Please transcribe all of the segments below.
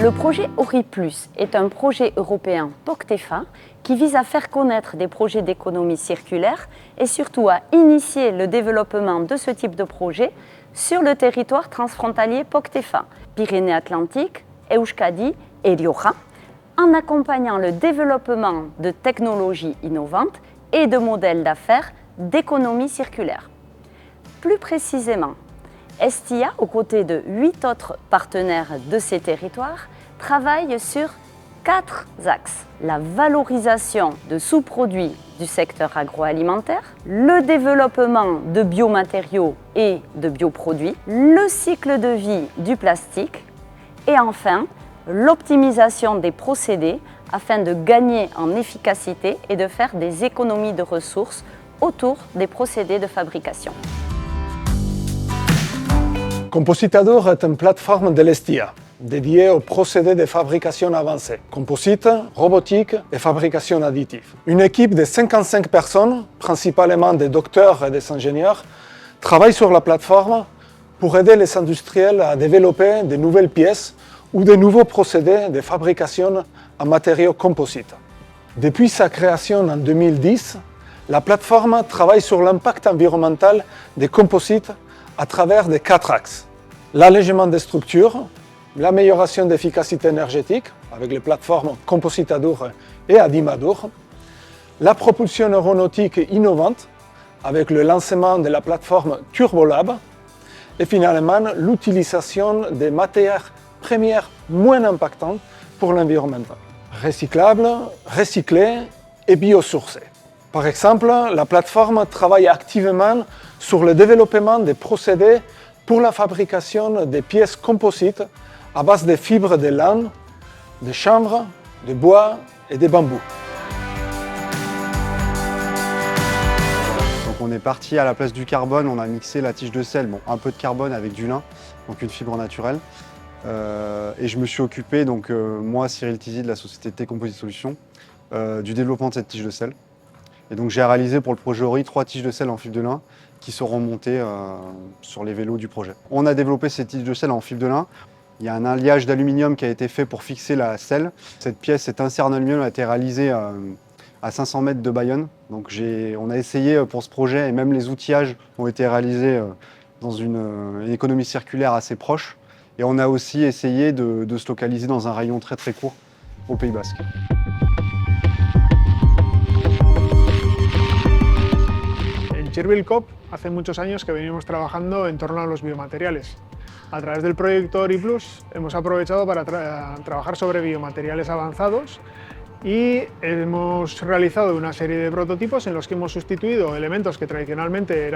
Le projet Ori+ est un projet européen POCTEFA qui vise à faire connaître des projets d'économie circulaire et surtout à initier le développement de ce type de projet sur le territoire transfrontalier POCTEFA, Pyrénées-Atlantiques, Euskadi et Rioja, en accompagnant le développement de technologies innovantes et de modèles d'affaires d'économie circulaire. Plus précisément, Estia, aux côtés de 8 autres partenaires de ces territoires, travaille sur 4 axes. La valorisation de sous-produits du secteur agroalimentaire, le développement de biomatériaux et de bioproduits, le cycle de vie du plastique et enfin l'optimisation des procédés afin de gagner en efficacité et de faire des économies de ressources autour des procédés de fabrication. Compositador est une plateforme de l'Estia dédiée aux procédés de fabrication avancés, composite, robotique et fabrication additive. Une équipe de 55 personnes, principalement des docteurs et des ingénieurs, travaille sur la plateforme pour aider les industriels à développer de nouvelles pièces ou de nouveaux procédés de fabrication en matériaux composites. Depuis sa création en 2010, la plateforme travaille sur l'impact environnemental des composites à travers des 4 axes. L'allègement des structures, l'amélioration d'efficacité énergétique avec les plateformes Compositador et Adimador, la propulsion aéronautique innovante avec le lancement de la plateforme Turbolab et finalement l'utilisation des matières premières moins impactantes pour l'environnement, recyclables, recyclées et biosourcées. Par exemple, la plateforme travaille activement sur le développement des procédés pour la fabrication des pièces composites à base de fibres de laine, de chanvre, de bois et de bambou. Donc on est parti à la place du carbone, on a mixé la tige de sel, un peu de carbone avec du lin, donc une fibre naturelle. Et je me suis occupé, moi Cyril Tizy de la société T-Composite Solutions, du développement de cette tige de sel. Et donc j'ai réalisé pour le projet Ori 3 tiges de sel en fibre de lin qui seront montées sur les vélos du projet. On a développé ces tiges de sel en fibre de lin. Il y a un alliage d'aluminium qui a été fait pour fixer la selle. Cette pièce, cet insert en aluminium a été réalisé à 500 mètres de Bayonne. Donc on a essayé pour ce projet, et même les outillages ont été réalisés dans une économie circulaire assez proche. Et on a aussi essayé de se localiser dans un rayon très très court au Pays Basque. En Chirvilcop hace muchos años que venimos trabajando en torno a los biomateriales. A través del proyecto Ori+ hemos aprovechado para trabajar sobre biomateriales avanzados y hemos realizado una serie de prototipos en los que hemos sustituido elementos que tradicionalmente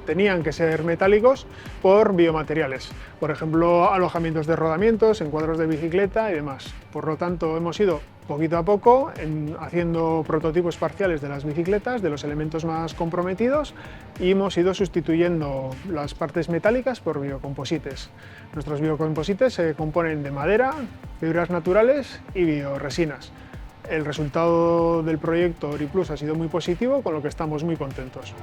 tenían que ser metálicos por biomateriales. Por ejemplo, alojamientos de rodamientos, encuadros de bicicleta y demás. Por lo tanto, hemos ido poquito a poco haciendo prototipos parciales de las bicicletas, de los elementos más comprometidos, y hemos ido sustituyendo las partes metálicas por biocomposites. Nuestros biocomposites se componen de madera, fibras naturales y bioresinas. El resultado del proyecto Ori+ ha sido muy positivo, con lo que estamos muy contentos.